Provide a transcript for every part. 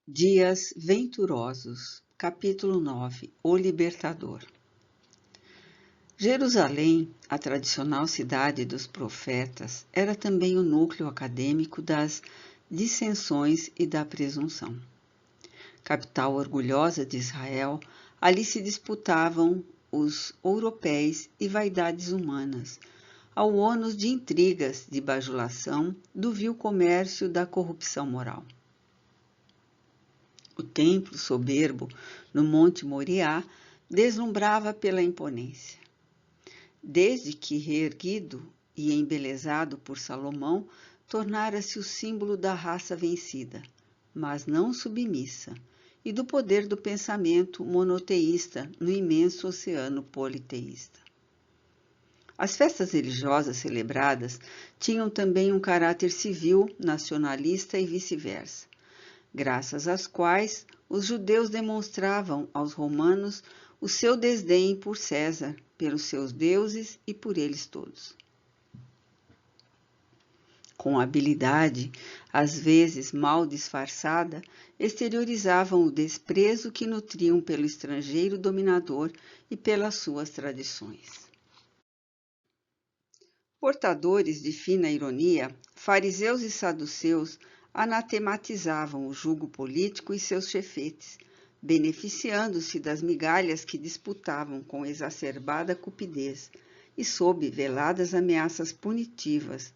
Dias Venturosos, capítulo 9. O Libertador. Jerusalém, a tradicional cidade dos profetas, era também o núcleo acadêmico das dissensões e da presunção. Capital orgulhosa de Israel, ali se disputavam os ouropéis e vaidades humanas, ao ônus de intrigas, de bajulação, do vil comércio da corrupção moral. O templo soberbo no Monte Moriá deslumbrava pela imponência. Desde que reerguido e embelezado por Salomão, tornara-se o símbolo da raça vencida, mas não submissa, e do poder do pensamento monoteísta no imenso oceano politeísta. As festas religiosas celebradas tinham também um caráter civil, nacionalista e vice-versa, graças às quais os judeus demonstravam aos romanos o seu desdém por César, pelos seus deuses e por eles todos. Com habilidade, às vezes mal disfarçada, exteriorizavam o desprezo que nutriam pelo estrangeiro dominador e pelas suas tradições. Portadores de fina ironia, fariseus e saduceus anatematizavam o jugo político e seus chefetes, beneficiando-se das migalhas que disputavam com exacerbada cupidez e sob veladas ameaças punitivas,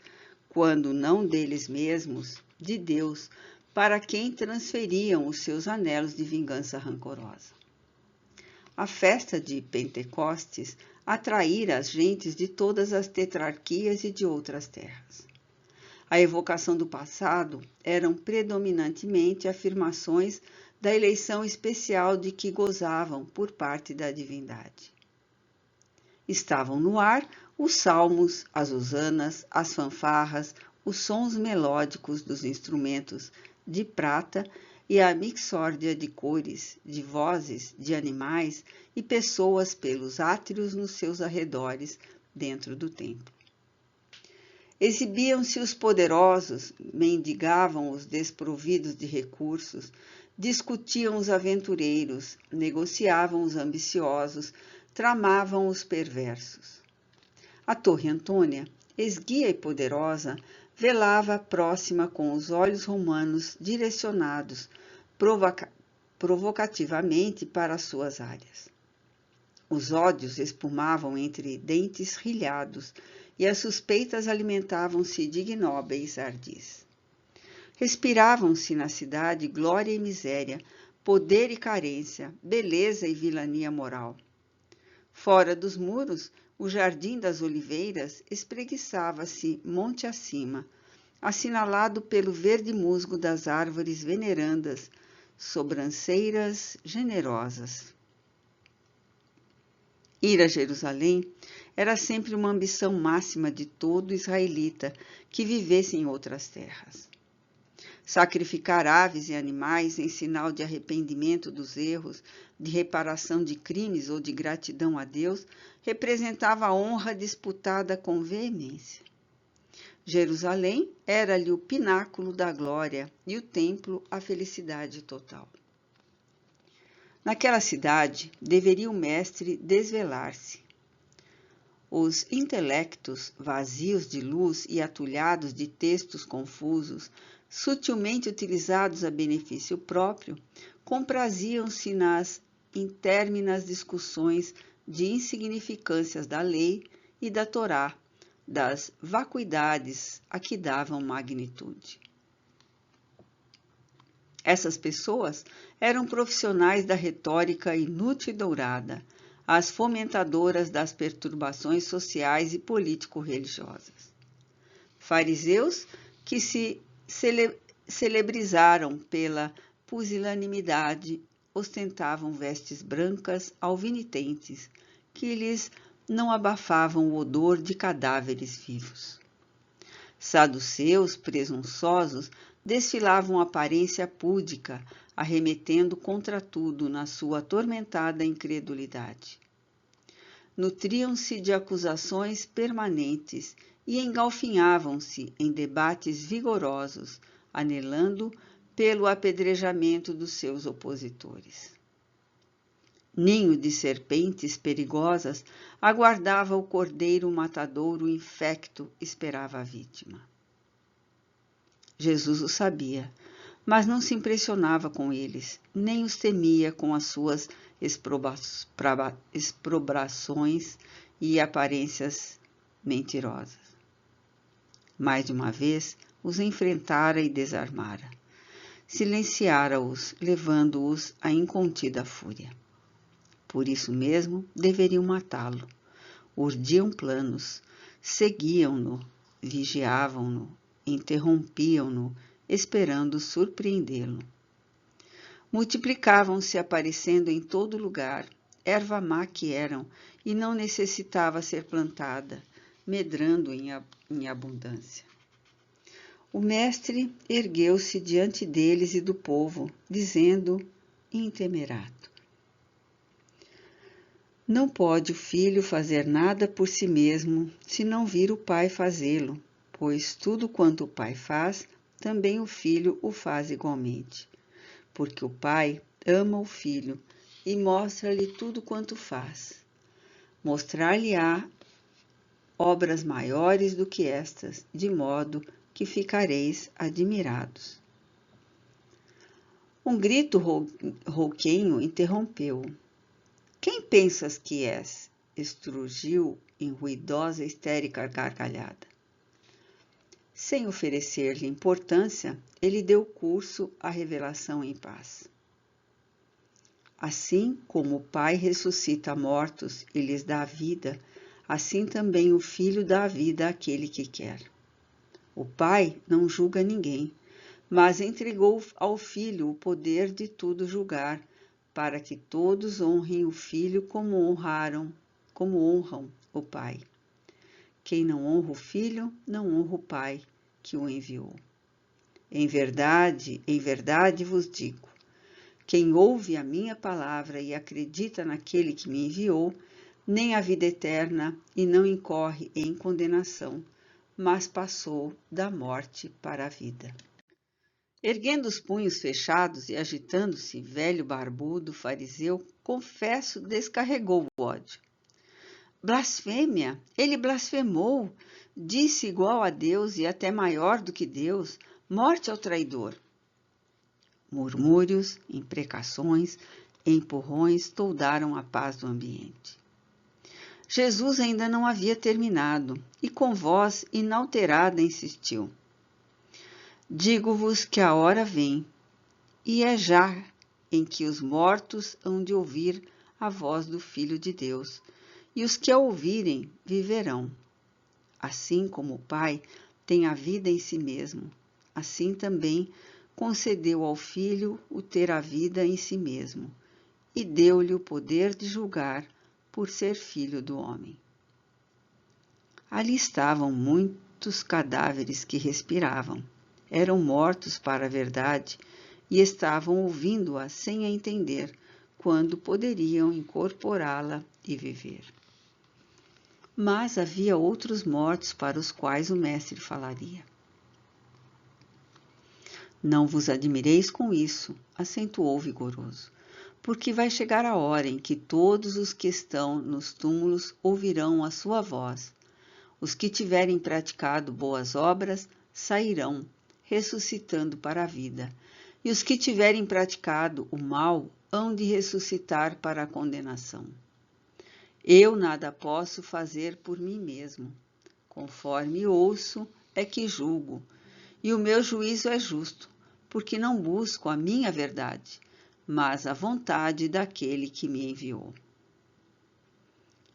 quando não deles mesmos, de Deus, para quem transferiam os seus anelos de vingança rancorosa. A festa de Pentecostes atraíra as gentes de todas as tetrarquias e de outras terras. A evocação do passado eram predominantemente afirmações da eleição especial de que gozavam por parte da divindade. Estavam no ar os salmos, as hosanas, as fanfarras, os sons melódicos dos instrumentos de prata e a mixórdia de cores, de vozes, de animais e pessoas pelos átrios nos seus arredores dentro do templo. Exibiam-se os poderosos, mendigavam os desprovidos de recursos, discutiam os aventureiros, negociavam os ambiciosos, tramavam os perversos. A Torre Antônia, esguia e poderosa, velava próxima com os olhos romanos direcionados provocativamente para as suas áreas. Os ódios espumavam entre dentes rilhados e as suspeitas alimentavam-se de ignóbeis ardis. Respiravam-se na cidade glória e miséria, poder e carência, beleza e vilania moral. Fora dos muros, o jardim das oliveiras espreguiçava-se monte acima, assinalado pelo verde musgo das árvores venerandas, sobranceiras generosas. Ir a Jerusalém era sempre uma ambição máxima de todo israelita que vivesse em outras terras. Sacrificar aves e animais em sinal de arrependimento dos erros, de reparação de crimes ou de gratidão a Deus, representava a honra disputada com veemência. Jerusalém era-lhe o pináculo da glória e o templo a felicidade total. Naquela cidade, deveria o mestre desvelar-se. Os intelectos, vazios de luz e atulhados de textos confusos, sutilmente utilizados a benefício próprio, compraziam-se nas intérminas discussões de insignificâncias da lei e da Torá, das vacuidades a que davam magnitude. Essas pessoas eram profissionais da retórica inútil e dourada, as fomentadoras das perturbações sociais e político-religiosas. Fariseus que se celebrizaram pela pusilanimidade, ostentavam vestes brancas alvinitentes, que lhes não abafavam o odor de cadáveres vivos. Saduceus presunçosos desfilavam aparência púdica, arremetendo contra tudo na sua atormentada incredulidade. Nutriam-se de acusações permanentes e engalfinhavam-se em debates vigorosos, anelando pelo apedrejamento dos seus opositores. Ninho de serpentes perigosas aguardava o cordeiro matadouro infecto, esperava a vítima. Jesus o sabia, mas não se impressionava com eles, nem os temia com as suas exprobrações e aparências mentirosas. Mais de uma vez os enfrentara e desarmara. Silenciara-os, levando-os à incontida fúria. Por isso mesmo deveriam matá-lo. Urdiam planos, seguiam-no, vigiavam-no, interrompiam-no, esperando surpreendê-lo. Multiplicavam-se aparecendo em todo lugar, erva má que eram, e não necessitava ser plantada, medrando em abundância. O mestre ergueu-se diante deles e do povo, dizendo, intemerato: Não pode o filho fazer nada por si mesmo, se não vir o pai fazê-lo, pois tudo quanto o pai faz, também o filho o faz igualmente. Porque o pai ama o filho e mostra-lhe tudo quanto faz. Mostrar-lhe-á obras maiores do que estas, de modo que ficareis admirados. Um grito rouquenho interrompeu-o. Quem pensas que és? Estrugiu em ruidosa e histérica gargalhada. Sem oferecer-lhe importância, ele deu curso à revelação em paz. Assim como o Pai ressuscita mortos e lhes dá vida, assim também o Filho dá vida àquele que quer. O Pai não julga ninguém, mas entregou ao Filho o poder de tudo julgar, para que todos honrem o Filho como honram o Pai. Quem não honra o Filho, não honra o Pai que o enviou. Em verdade vos digo, quem ouve a minha palavra e acredita naquele que me enviou, nem a vida eterna e não incorre em condenação, mas passou da morte para a vida. Erguendo os punhos fechados e agitando-se, velho barbudo fariseu, confesso, descarregou o ódio. Blasfêmia! Ele blasfemou! Disse igual a Deus e até maior do que Deus, morte ao traidor. Murmúrios, imprecações, empurrões toldaram a paz do ambiente. Jesus ainda não havia terminado e com voz inalterada insistiu. Digo-vos que a hora vem, e é já, em que os mortos hão de ouvir a voz do Filho de Deus, e os que a ouvirem viverão. Assim como o Pai tem a vida em si mesmo, assim também concedeu ao Filho o ter a vida em si mesmo, e deu-lhe o poder de julgar por ser filho do homem. Ali estavam muitos cadáveres que respiravam. Eram mortos para a verdade e estavam ouvindo-a sem a entender, quando poderiam incorporá-la e viver. Mas havia outros mortos para os quais o Mestre falaria. Não vos admireis com isso, acentuou vigoroso, porque vai chegar a hora em que todos os que estão nos túmulos ouvirão a sua voz. Os que tiverem praticado boas obras sairão, ressuscitando para a vida, e os que tiverem praticado o mal hão de ressuscitar para a condenação. Eu nada posso fazer por mim mesmo. Conforme ouço, é que julgo, e o meu juízo é justo, porque não busco a minha verdade, mas a vontade daquele que me enviou.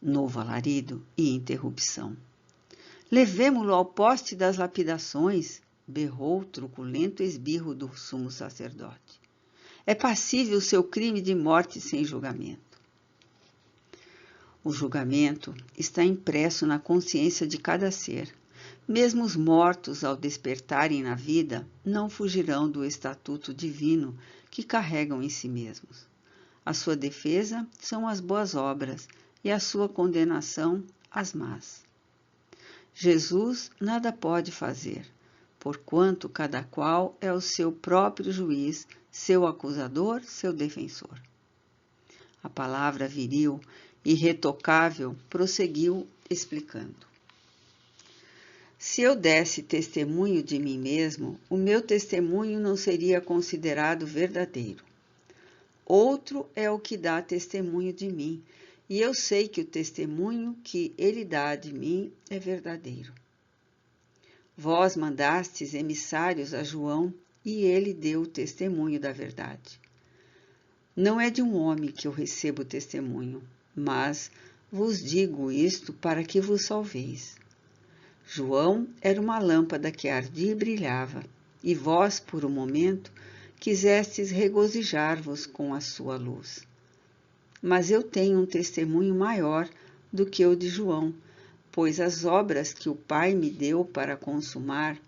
Novo alarido e interrupção. Levemo-lo ao poste das lapidações, berrou o truculento esbirro do sumo sacerdote. É passível o seu crime de morte sem julgamento. O julgamento está impresso na consciência de cada ser. Mesmo os mortos, ao despertarem na vida, não fugirão do estatuto divino que carregam em si mesmos. A sua defesa são as boas obras e a sua condenação as más. Jesus nada pode fazer, porquanto cada qual é o seu próprio juiz, seu acusador, seu defensor. A palavra viril, irretocável, prosseguiu explicando. Se eu desse testemunho de mim mesmo, o meu testemunho não seria considerado verdadeiro. Outro é o que dá testemunho de mim, e eu sei que o testemunho que ele dá de mim é verdadeiro. Vós mandastes emissários a João, e ele deu o testemunho da verdade. Não é de um homem que eu recebo testemunho, mas vos digo isto para que vos salveis. João era uma lâmpada que ardia e brilhava, e vós, por um momento, quisestes regozijar-vos com a sua luz. Mas eu tenho um testemunho maior do que o de João, pois as obras que o Pai me deu para consumar,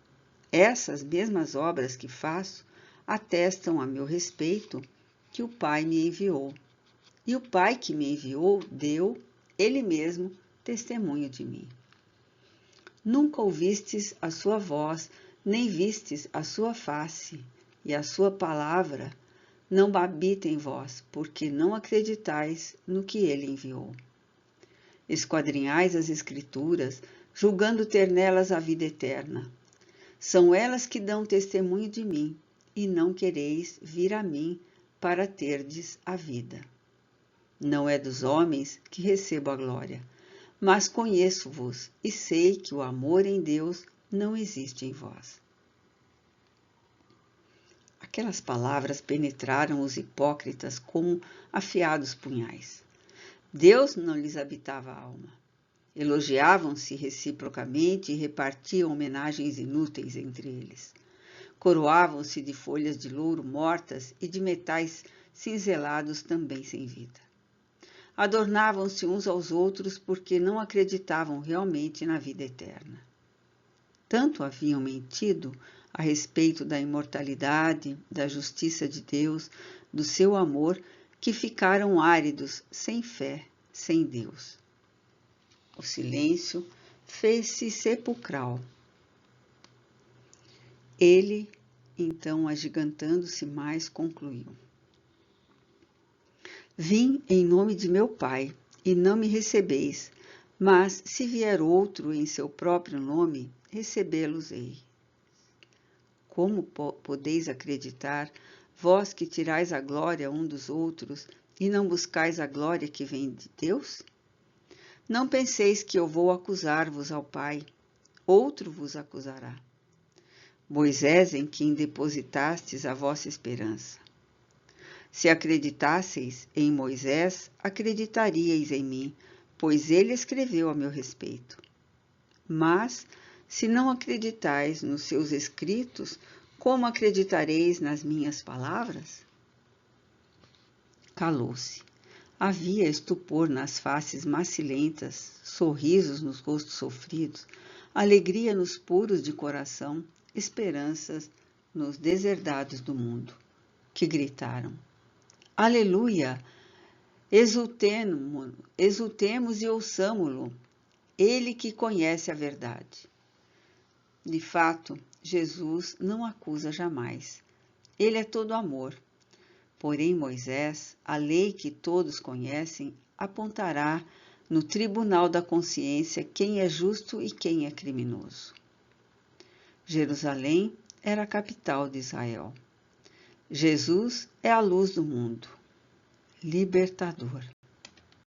essas mesmas obras que faço, atestam a meu respeito que o Pai me enviou. E o Pai que me enviou deu, ele mesmo, testemunho de mim. Nunca ouvistes a sua voz, nem vistes a sua face, e a sua palavra não habita em vós, porque não acreditais no que ele enviou. Esquadrinhais as Escrituras, julgando ter nelas a vida eterna. São elas que dão testemunho de mim, e não quereis vir a mim para terdes a vida. Não é dos homens que recebo a glória, mas conheço-vos e sei que o amor em Deus não existe em vós. Aquelas palavras penetraram os hipócritas como afiados punhais. Deus não lhes habitava a alma. Elogiavam-se reciprocamente e repartiam homenagens inúteis entre eles. Coroavam-se de folhas de louro mortas e de metais cinzelados também sem vida. Adornavam-se uns aos outros porque não acreditavam realmente na vida eterna. Tanto haviam mentido a respeito da imortalidade, da justiça de Deus, do seu amor, que ficaram áridos, sem fé, sem Deus. O silêncio fez-se sepulcral. Ele, então, agigantando-se mais, concluiu. Vim em nome de meu Pai, e não me recebeis, mas se vier outro em seu próprio nome, recebê-los-ei. Como podeis acreditar, vós que tirais a glória um dos outros, e não buscais a glória que vem de Deus? Não penseis que eu vou acusar-vos ao Pai, outro vos acusará. Moisés, em quem depositastes a vossa esperança. Se acreditasseis em Moisés, acreditaríeis em mim, pois ele escreveu a meu respeito. Mas, se não acreditais nos seus escritos, como acreditareis nas minhas palavras? Calou-se. Havia estupor nas faces macilentas, sorrisos nos rostos sofridos, alegria nos puros de coração, esperanças nos deserdados do mundo, que gritaram: Aleluia! Exultemos e ouçamo-lo, ele que conhece a verdade. De fato, Jesus não acusa jamais. Ele é todo amor. Porém, Moisés, a lei que todos conhecem, apontará no tribunal da consciência quem é justo e quem é criminoso. Jerusalém era a capital de Israel. Jesus é a luz do mundo, libertador.